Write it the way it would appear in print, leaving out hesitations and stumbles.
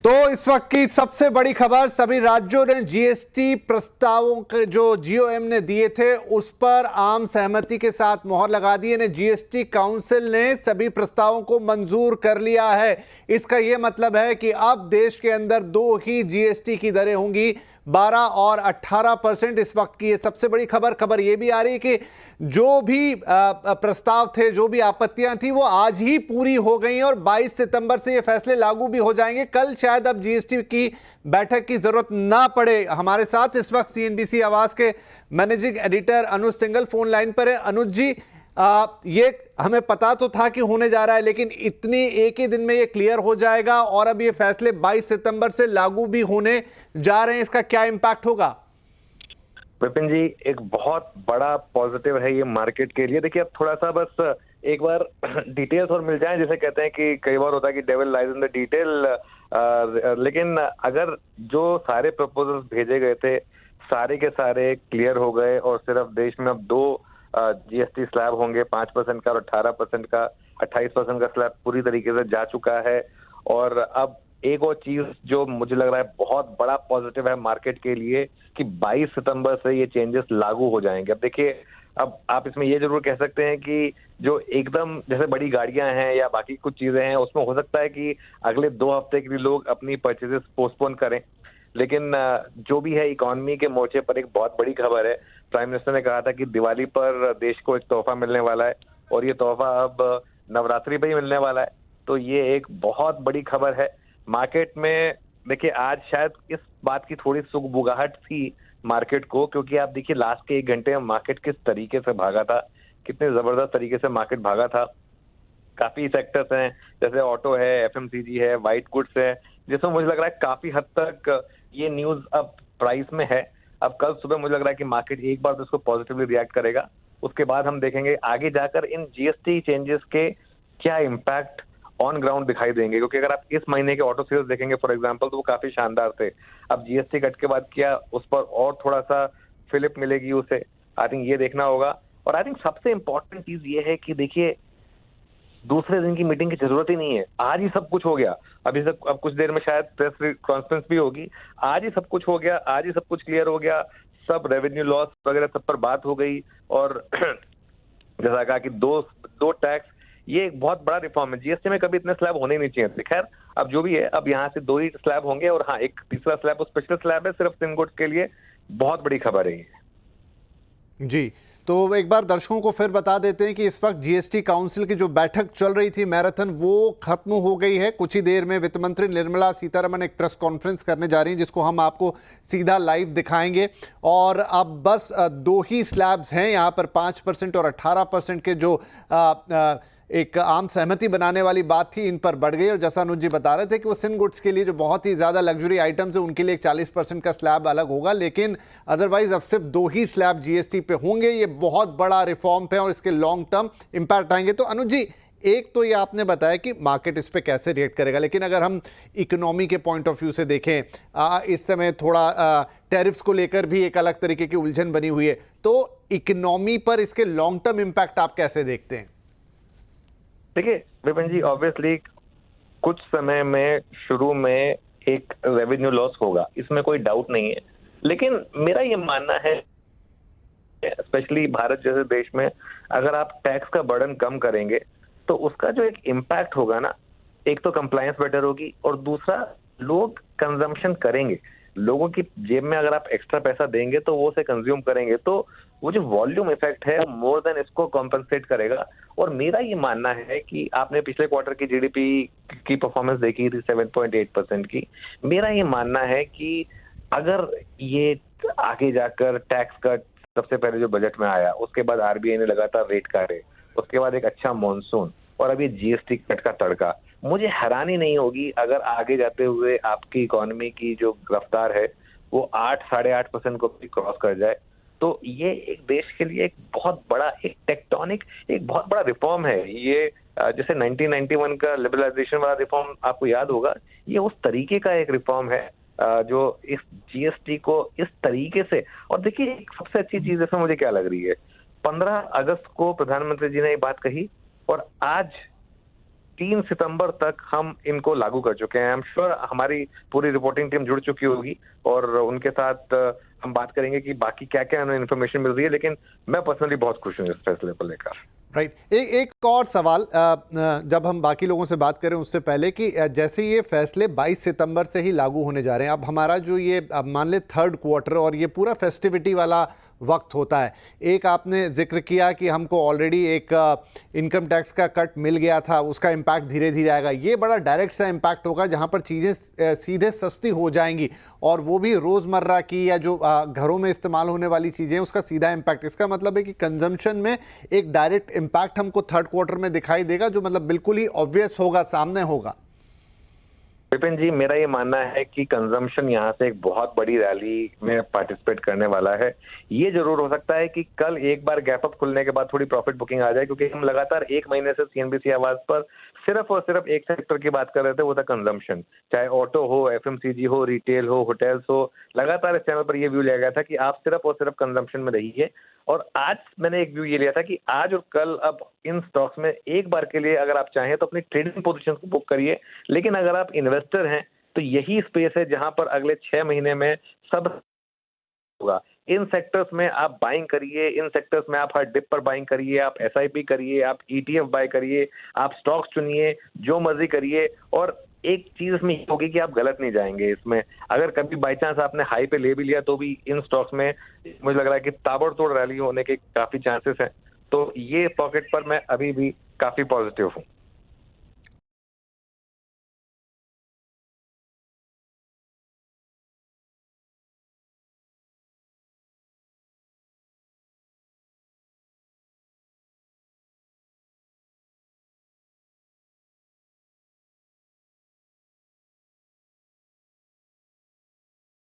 तो इस वक्त की सबसे बड़ी खबर, सभी राज्यों ने जीएसटी प्रस्तावों के जो जीओएम ने दिए थे उस पर आम सहमति के साथ मोहर लगा दी है। जीएसटी काउंसिल ने सभी प्रस्तावों को मंजूर कर लिया है। इसका यह मतलब है कि अब देश के अंदर दो ही जीएसटी की दरें होंगी, 12 और 18%। इस वक्त की ये सबसे बड़ी खबर यह भी आ रही है कि जो भी प्रस्ताव थे, जो भी आपत्तियां थी, वो आज ही पूरी हो गई और 22 सितंबर से ये फैसले लागू भी हो जाएंगे। कल शायद अब जीएसटी की बैठक की जरूरत ना पड़े। हमारे साथ इस वक्त सीएनबीसी आवाज के मैनेजिंग एडिटर अनुज सिंघल फोन लाइन पर है। अनुज जी, ये हमें पता तो था कि होने जा रहा है, लेकिन इतनी एक ही दिन में ये क्लियर हो जाएगा और अब ये फैसले 22 सितंबर से लागू भी होने जा रहे हैं, इसका क्या इंपैक्ट होगा? विपिन जी, एक बहुत बड़ा पॉजिटिव है ये मार्केट के लिए। देखिए, अब थोड़ा सा बस एक बार डिटेल्स और मिल जाएं। जैसे कहते हैं कि कई बार होता है कि devil lies in the detail, लेकिन अगर जो सारे प्रपोजल्स भेजे गए थे सारे के सारे क्लियर हो गए और सिर्फ देश में अब दो जीएसटी स्लैब होंगे, 5% का और 18% का। 28% का स्लैब पूरी तरीके से जा चुका है। और अब एक और चीज जो मुझे लग रहा है बहुत बड़ा पॉजिटिव है मार्केट के लिए कि 22 सितंबर से ये चेंजेस लागू हो जाएंगे। अब देखिए, अब आप इसमें ये जरूर कह सकते हैं कि जो एकदम जैसे बड़ी गाड़ियां हैं या बाकी कुछ चीजें हैं उसमें हो सकता है कि अगले 2 हफ्ते के लिए लोग अपनी परचेजेस पोस्टपोन करें, लेकिन जो भी है इकोनॉमी के मोर्चे पर एक बहुत बड़ी खबर है। प्राइम मिनिस्टर ने कहा था कि दिवाली पर देश को एक तोहफा मिलने वाला है और ये तोहफा अब नवरात्रि पर ही मिलने वाला है। तो ये एक बहुत बड़ी खबर है मार्केट में। देखिए, आज शायद इस बात की थोड़ी सुगबुगाहट थी मार्केट को, क्योंकि आप देखिए लास्ट के 1 घंटे में मार्केट किस तरीके से भागा था, कितने जबरदस्त तरीके से मार्केट भागा था। काफी सेक्टर्स हैं, जैसे ऑटो है, एफएमसीजी है, व्हाइट गुड्स है, जिसमें मुझे लग रहा है काफी हद तक ये न्यूज अब प्राइस में है। अब कल सुबह मुझे लग रहा है कि मार्केट एक बार तो इसको पॉजिटिवली रिएक्ट करेगा। उसके बाद हम देखेंगे आगे जाकर इन जीएसटी चेंजेस के क्या इम्पैक्ट ऑन ग्राउंड दिखाई देंगे, क्योंकि अगर आप इस महीने के ऑटो सेल्स देखेंगे फॉर एग्जांपल, तो वो काफी शानदार थे। अब जीएसटी कट के बाद क्या उस पर और थोड़ा सा फिलिप मिलेगी उसे, आई थिंक ये देखना होगा। और आई थिंक सबसे इंपॉर्टेंट चीज ये है कि देखिए, दूसरे दिन की मीटिंग की जरूरत ही नहीं है, आज ही सब कुछ हो गया। अभी सब अब कुछ देर में शायद प्रेस कॉन्फ्रेंस भी होगी, आज ही सब कुछ हो गया, आज ही सब कुछ क्लियर हो गया। सब रेवेन्यू लॉस वगैरह सब पर बात हो गई और जैसा कहा कि दो टैक्स, ये एक बहुत बड़ा रिफॉर्म है। जीएसटी में कभी इतने स्लैब होने नहीं चाहिए थे। खैर, अब जो भी है, अब यहाँ से 2 ही स्लैब होंगे और हाँ, एक तीसरा स्लैब, वो स्पेशल स्लैब है सिर्फ सिम गुड्स के लिए। बहुत बड़ी खबर है ये जी। तो एक बार दर्शकों को फिर बता देते हैं कि इस वक्त जीएसटी काउंसिल की जो बैठक चल रही थी, मैराथन, वो खत्म हो गई है। कुछ ही देर में वित्त मंत्री निर्मला सीतारमण एक प्रेस कॉन्फ्रेंस करने जा रही हैं, जिसको हम आपको सीधा लाइव दिखाएंगे। और अब बस 2 ही स्लैब्स हैं यहाँ पर, 5% और 18% के जो एक आम सहमति बनाने वाली बात थी, इन पर बढ़ गई। और जैसा अनुज जी बता रहे थे कि वो सिन गुड्स के लिए जो बहुत ही ज्यादा लग्जरी आइटम्स है उनके लिए एक 40% का स्लैब अलग होगा, लेकिन अदरवाइज अब सिर्फ 2 ही स्लैब जीएसटी पे होंगे। ये बहुत बड़ा रिफॉर्म है और इसके लॉन्ग टर्म इंपैक्ट आएंगे। तो अनुज जी, एक तो ये आपने बताया कि मार्केट इस पे कैसे रिएक्ट करेगा, लेकिन अगर हम इकोनॉमी के पॉइंट ऑफ व्यू से देखें, इस समय थोड़ा टैरिफ्स को लेकर भी एक अलग तरीके की उलझन बनी हुई है, तो इकोनॉमी पर इसके लॉन्ग टर्म इंपैक्ट आप कैसे देखते हैं? देखिए विपिन जी, ऑब्वियसली कुछ समय में शुरू में एक रेवेन्यू लॉस होगा, इसमें कोई डाउट नहीं है। लेकिन मेरा ये मानना है, स्पेशली भारत जैसे देश में, अगर आप टैक्स का बर्डन कम करेंगे तो उसका जो एक इम्पैक्ट होगा ना, एक तो कंप्लायंस बेटर होगी और दूसरा लोग कंजम्पशन करेंगे। लोगों की जेब में अगर आप एक्स्ट्रा पैसा देंगे तो वो उसे कंज्यूम करेंगे, तो वो जो वॉल्यूम इफेक्ट है मोर देन इसको कॉम्पनसेट करेगा। और मेरा ये मानना है कि आपने पिछले क्वार्टर की जीडीपी की परफॉर्मेंस देखी थी 7.8% की। मेरा ये मानना है कि अगर ये आगे जाकर टैक्स कट सबसे पहले जो बजट में आया, उसके बाद आरबीआई ने लगातार रेट काटे, उसके बाद एक अच्छा मॉनसून और अभी जीएसटी कट का तड़का, मुझे हैरानी नहीं होगी अगर आगे जाते हुए आपकी इकोनॉमी की जो रफ्तार है वो 8-8.5% को भी क्रॉस कर जाए। तो ये एक देश के लिए एक बहुत बड़ा, एक टेक्टोनिक, एक बहुत बड़ा रिफॉर्म है ये। जैसे 1991 का लिबरलाइजेशन वाला रिफॉर्म आपको याद होगा, ये उस तरीके का एक रिफॉर्म है जो इस जीएसटी को इस तरीके से। और देखिए, एक सबसे अच्छी चीज इसमें मुझे क्या लग रही है, 15 अगस्त को प्रधानमंत्री जी ने ये बात कही और आज 3 सितंबर तक हम इनको लागू कर चुके हैं। आई एम श्योर हमारी पूरी रिपोर्टिंग टीम जुड़ चुकी होगी और उनके साथ हम बात करेंगे कि बाकी क्या क्या हमें इन्फॉर्मेशन मिल रही है, लेकिन मैं पर्सनली बहुत खुश हूँ इस फैसले को लेकर। राइट। एक और सवाल, जब हम बाकी लोगों से बात करें उससे पहले कि जैसे ये फैसले 22 सितंबर से ही लागू होने जा रहे हैं, अब हमारा जो ये अब मान ले थर्ड क्वार्टर और ये पूरा फेस्टिविटी वाला वक्त होता है, एक आपने जिक्र किया कि हमको ऑलरेडी एक इनकम टैक्स का कट मिल गया था, उसका इम्पैक्ट धीरे धीरे आएगा, ये बड़ा डायरेक्ट सा इम्पैक्ट होगा जहां पर चीज़ें सीधे सस्ती हो जाएंगी और वो भी रोज़मर्रा की या जो घरों में इस्तेमाल होने वाली चीज़ें उसका सीधा इम्पैक्ट। इसका मतलब है कि कंजम्पशन में एक डायरेक्ट इम्पैक्ट हमको थर्ड क्वार्टर में दिखाई देगा, जो मतलब बिल्कुल ही ऑब्वियस होगा, सामने होगा। विपिन जी, मेरा ये मानना है कि कंजम्पशन यहाँ से एक बहुत बड़ी रैली में पार्टिसिपेट करने वाला है। ये जरूर हो सकता है कि कल एक बार गैप अप खुलने के बाद थोड़ी प्रॉफिट बुकिंग आ जाए, क्योंकि हम लगातार 1 महीने से सीएनबीसी आवाज पर सिर्फ और सिर्फ एक सेक्टर की बात कर रहे थे, वो था कंजम्पशन। चाहे ऑटो हो, एफएमसीजी हो, रिटेल हो, होटल्स हो, लगातार इस चैनल पर ये व्यू लिया गया था कि आप सिर्फ और सिर्फ कंजम्पशन में रहिए। और आज मैंने एक व्यू ये लिया था कि आज और कल अब इन स्टॉक्स में एक बार के लिए अगर आप चाहें तो अपनी ट्रेडिंग पोजीशन को बुक करिए, लेकिन अगर आप इन्वेस्टर हैं तो यही स्पेस है जहां पर अगले 6 महीने में सब होगा। इन सेक्टर्स में आप बाइंग करिए, इन सेक्टर्स में आप हर डिप पर बाइंग करिए, आप एसआईपी करिए, आप ईटीएफ बाय करिए, आप स्टॉक्स चुनिए, जो मर्जी करिए। और एक चीज इसमें ये होगी कि आप गलत नहीं जाएंगे इसमें। अगर कभी बाई चांस आपने हाई पे ले भी लिया तो भी इन स्टॉक्स में मुझे लग रहा है कि ताबड़तोड़ रैली होने के काफी चांसेस हैं। तो ये पॉकेट पर मैं अभी भी काफी पॉजिटिव हूँ।